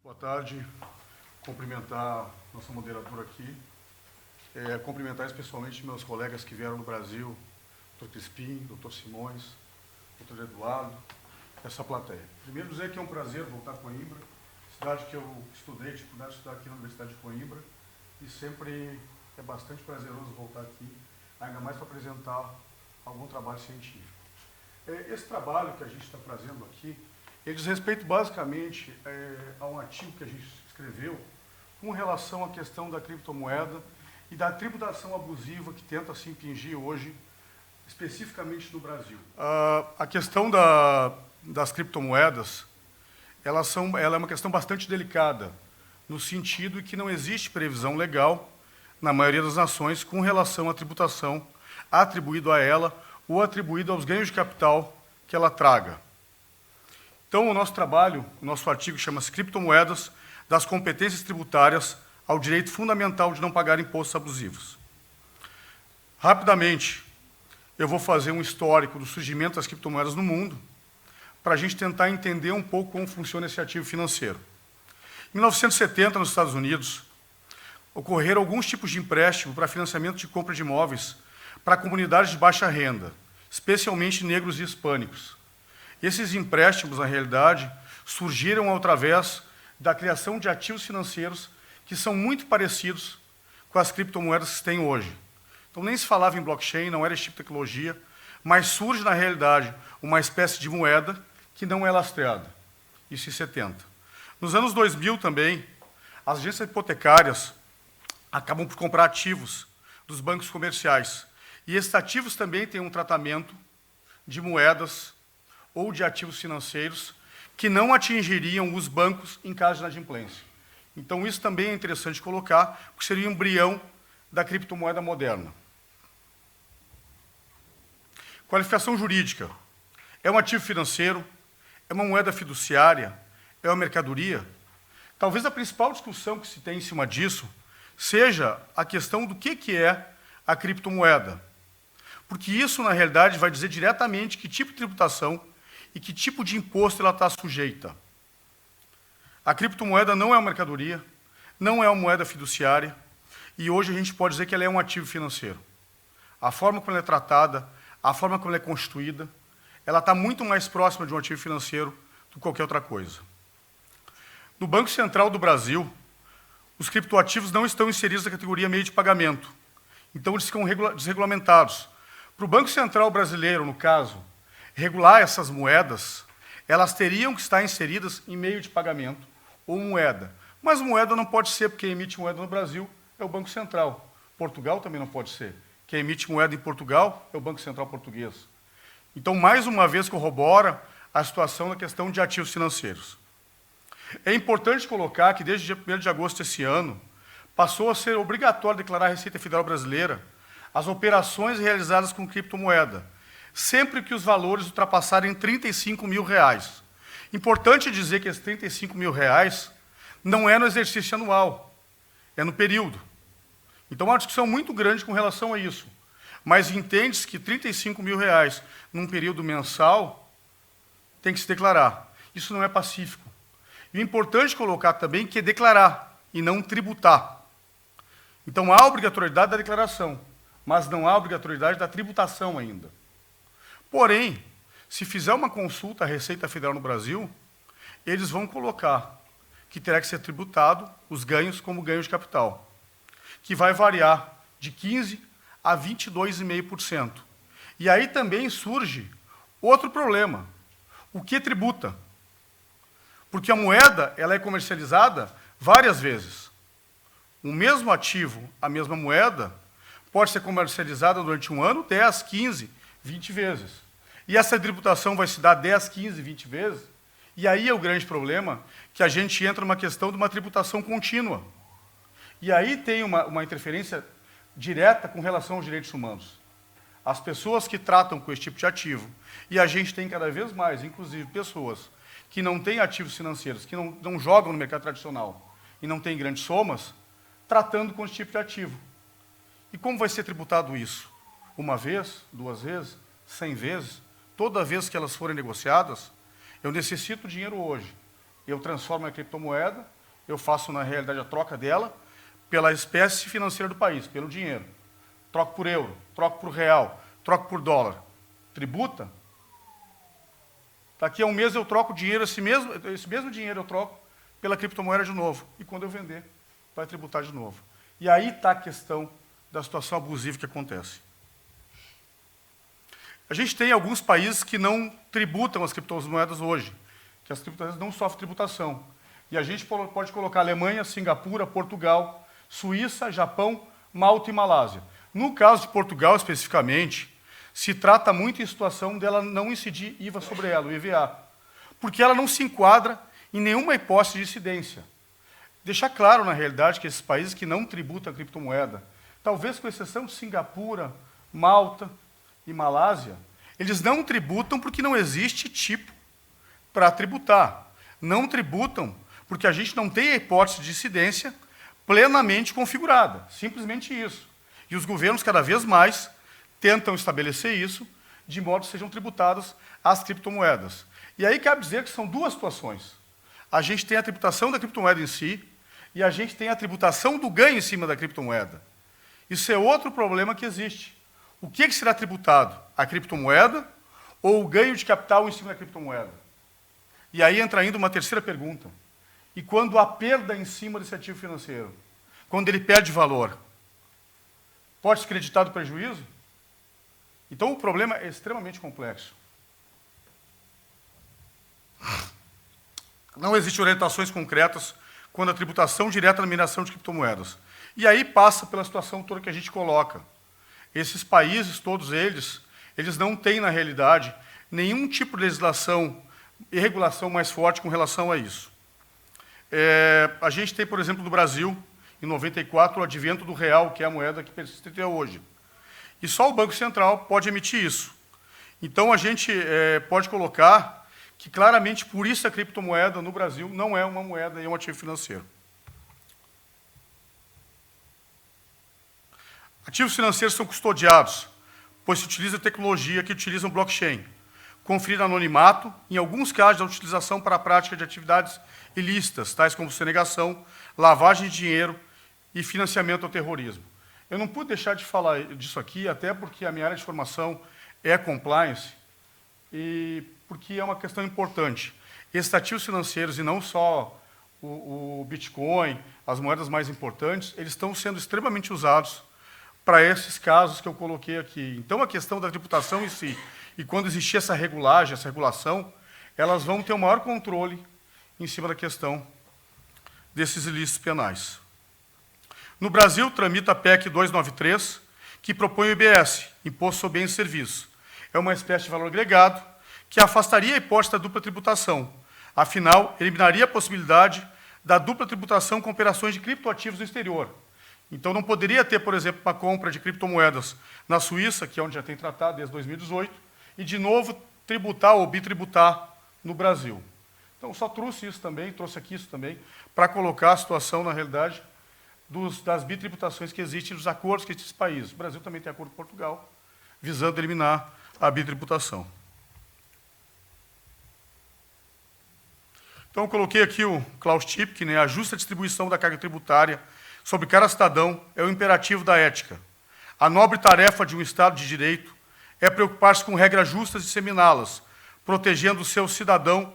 Boa tarde, cumprimentar nossa moderadora aqui, cumprimentar especialmente meus colegas que vieram do Brasil, Dr. Crispim, Dr. Simões, Dr. Eduardo, essa plateia. Primeiro dizer que é um prazer voltar a Coimbra, cidade que eu estudei, tive oportunidade de estudar aqui na Universidade de Coimbra, e sempre é bastante prazeroso voltar aqui, ainda mais para apresentar algum trabalho científico. Esse trabalho que a gente está trazendo aqui, ele diz respeito basicamente a um artigo que a gente escreveu com relação à questão da criptomoeda e da tributação abusiva que tenta se impingir hoje, especificamente no Brasil. A questão das criptomoedas, ela é uma questão bastante delicada, no sentido de que não existe previsão legal, na maioria das nações, com relação à tributação atribuído a ela ou atribuído aos ganhos de capital que ela traga. Então, o nosso trabalho, o nosso artigo chama-se Criptomoedas, das competências tributárias ao direito fundamental de não pagar impostos abusivos. Rapidamente, eu vou fazer um histórico do surgimento das criptomoedas no mundo, para a gente tentar entender um pouco como funciona esse ativo financeiro. Em 1970, nos Estados Unidos, ocorreram alguns tipos de empréstimo para financiamento de compra de imóveis para comunidades de baixa renda, especialmente negros e hispânicos. Esses empréstimos, na realidade, surgiram através da criação de ativos financeiros que são muito parecidos com as criptomoedas que se tem hoje. Então, nem se falava em blockchain, não era esse tipo de tecnologia, mas surge, na realidade, uma espécie de moeda que não é lastreada. Isso em 70. Nos anos 2000 também, as agências hipotecárias acabam por comprar ativos dos bancos comerciais. E esses ativos também têm um tratamento de moedas ou de ativos financeiros que não atingiriam os bancos em caso de inadimplência. Então, isso também é interessante colocar, porque seria o embrião da criptomoeda moderna. Qualificação jurídica. É um ativo financeiro? É uma moeda fiduciária? É uma mercadoria? Talvez a principal discussão que se tem em cima disso seja a questão do que é a criptomoeda. Porque isso, na realidade, vai dizer diretamente que tipo de tributação e que tipo de imposto ela está sujeita. A criptomoeda não é uma mercadoria, não é uma moeda fiduciária, e hoje a gente pode dizer que ela é um ativo financeiro. A forma como ela é tratada, a forma como ela é constituída, ela está muito mais próxima de um ativo financeiro do que qualquer outra coisa. No Banco Central do Brasil, os criptoativos não estão inseridos na categoria meio de pagamento, então eles ficam desregulamentados. Para o Banco Central brasileiro, no caso, regular essas moedas, elas teriam que estar inseridas em meio de pagamento ou moeda. Mas moeda não pode ser, porque emite moeda no Brasil é o Banco Central. Portugal também não pode ser. Quem emite moeda em Portugal é o Banco Central português. Então, mais uma vez, corrobora a situação na questão de ativos financeiros. É importante colocar que, desde dia 1º de agosto desse ano, passou a ser obrigatório declarar à Receita Federal Brasileira as operações realizadas com criptomoeda, sempre que os valores ultrapassarem R$35 mil. Importante dizer que esses R$35 mil não é no exercício anual, é no período. Então, há uma discussão muito grande com relação a isso. Mas entende-se que R$35 mil num período mensal tem que se declarar. Isso não é pacífico. E o importante colocar também que é declarar e não tributar. Então, há obrigatoriedade da declaração, mas não há obrigatoriedade da tributação ainda. Porém, se fizer uma consulta à Receita Federal no Brasil, eles vão colocar que terá que ser tributado os ganhos como ganho de capital, que vai variar de 15% a 22,5%. E aí também surge outro problema. O que tributa? Porque a moeda ela é comercializada várias vezes. O mesmo ativo, a mesma moeda, pode ser comercializada durante um ano 10, 15, 20 vezes. E essa tributação vai se dar 10, 15, 20 vezes. E aí é o grande problema, que a gente entra numa questão de uma tributação contínua. E aí tem uma interferência direta com relação aos direitos humanos. As pessoas que tratam com esse tipo de ativo, e a gente tem cada vez mais, inclusive, pessoas que não têm ativos financeiros, que não jogam no mercado tradicional e não têm grandes somas, tratando com esse tipo de ativo. E como vai ser tributado isso? Uma vez, 2 vezes, 100 vezes? Toda vez que elas forem negociadas, eu necessito dinheiro hoje. eu transformo a criptomoeda, eu faço, na realidade, a troca dela pela espécie financeira do país, pelo dinheiro. Troco por euro, troco por real, troco por dólar. Tributa? Daqui a um mês eu troco o dinheiro, esse mesmo dinheiro eu troco pela criptomoeda de novo. E quando eu vender, vai tributar de novo. E aí está a questão da situação abusiva que acontece. A gente tem alguns países que não tributam as criptomoedas hoje, que as criptomoedas não sofrem tributação. E a gente pode colocar Alemanha, Singapura, Portugal, Suíça, Japão, Malta e Malásia. No caso de Portugal, especificamente, se trata muito em situação dela não incidir IVA sobre ela, o IVA, porque ela não se enquadra em nenhuma hipótese de incidência. Deixar claro, na realidade, que esses países que não tributam a criptomoeda, talvez com exceção de Singapura, Malta e Malásia, eles não tributam porque não existe tipo para tributar. Não tributam porque a gente não tem a hipótese de incidência plenamente configurada. Simplesmente isso. E os governos, cada vez mais, tentam estabelecer isso de modo que sejam tributadas as criptomoedas. E aí cabe dizer que são duas situações. A gente tem a tributação da criptomoeda em si e a gente tem a tributação do ganho em cima da criptomoeda. Isso é outro problema que existe. O que será tributado? A criptomoeda ou o ganho de capital em cima da criptomoeda? E aí entra ainda uma terceira pergunta. E quando há perda em cima desse ativo financeiro? Quando ele perde valor? Pode ser creditado prejuízo? Então o problema é extremamente complexo. Não existem orientações concretas quando a tributação direta na mineração de criptomoedas. E aí passa pela situação toda que a gente coloca. Esses países, todos eles não têm, na realidade, nenhum tipo de legislação e regulação mais forte com relação a isso. A gente tem, por exemplo, no Brasil, em 94, o advento do real, que é a moeda que persiste até hoje. E só o Banco Central pode emitir isso. Então, a gente pode colocar que, claramente, por isso a criptomoeda no Brasil não é uma moeda, é um ativo financeiro. Ativos financeiros são custodiados, pois se utiliza tecnologia que utiliza blockchain, conferir anonimato, em alguns casos, a utilização para a prática de atividades ilícitas, tais como sonegação, lavagem de dinheiro e financiamento ao terrorismo. Eu não pude deixar de falar disso aqui, até porque a minha área de formação é compliance, e porque é uma questão importante. Esses ativos financeiros, e não só o Bitcoin, as moedas mais importantes, eles estão sendo extremamente usados para esses casos que eu coloquei aqui. Então, a questão da tributação em si, e quando existir essa regulagem, essa regulação, elas vão ter um maior controle em cima da questão desses ilícitos penais. No Brasil, tramita a PEC 293, que propõe o IBS, Imposto sobre Bens e Serviços. É uma espécie de valor agregado que afastaria a hipótese da dupla tributação. Afinal, eliminaria a possibilidade da dupla tributação com operações de criptoativos no exterior. Então, não poderia ter, por exemplo, uma compra de criptomoedas na Suíça, que é onde já tem tratado desde 2018, e, de novo, tributar ou bitributar no Brasil. Então, só trouxe isso também, trouxe aqui isso também, para colocar a situação, na realidade, das bitributações que existem, dos acordos que existem nos países. O Brasil também tem acordo com Portugal, visando eliminar a bitributação. Então, eu coloquei aqui o Klaus Tschip, né, a justa distribuição da carga tributária sobre cada cidadão é o imperativo da ética. A nobre tarefa de um Estado de Direito é preocupar-se com regras justas e disseminá-las, protegendo o seu cidadão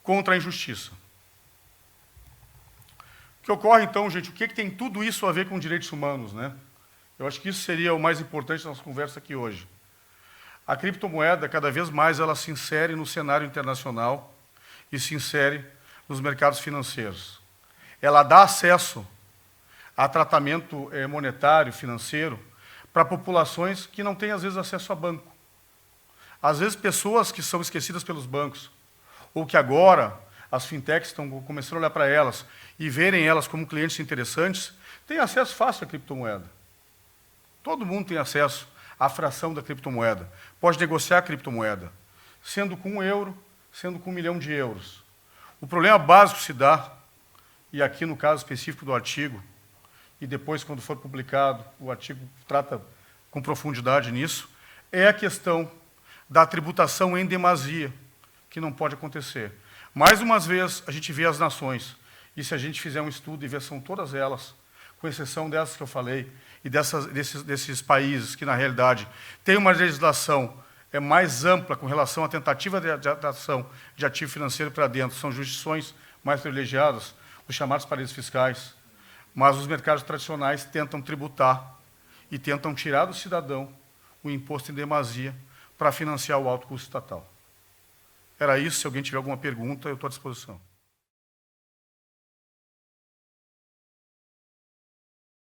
contra a injustiça. O que ocorre, então, gente, o que tem tudo isso a ver com direitos humanos, né? Eu acho que isso seria o mais importante da nossa conversa aqui hoje. A criptomoeda, cada vez mais, ela se insere no cenário internacional e se insere nos mercados financeiros. Ela dá acesso a tratamento monetário, financeiro, para populações que não têm, às vezes, acesso a banco. Às vezes, pessoas que são esquecidas pelos bancos, ou que agora as fintechs estão começando a olhar para elas e verem elas como clientes interessantes, têm acesso fácil à criptomoeda. Todo mundo tem acesso à fração da criptomoeda. Pode negociar a criptomoeda, sendo com 1 euro, sendo com 1 milhão de euros. O problema básico se dá, e aqui no caso específico do artigo, e depois, quando for publicado, o artigo trata com profundidade nisso, é a questão da tributação em demasia, que não pode acontecer. Mais uma vez, a gente vê as nações, e se a gente fizer um estudo e ver, são todas elas, com exceção dessas que eu falei, e desses países que, na realidade, têm uma legislação mais ampla com relação à tentativa de atração de ativo financeiro para dentro, são jurisdições mais privilegiadas, os chamados paraísos fiscais, mas os mercados tradicionais tentam tributar e tentam tirar do cidadão o imposto em demasia para financiar o alto custo estatal. Era isso. Se alguém tiver alguma pergunta, eu estou à disposição.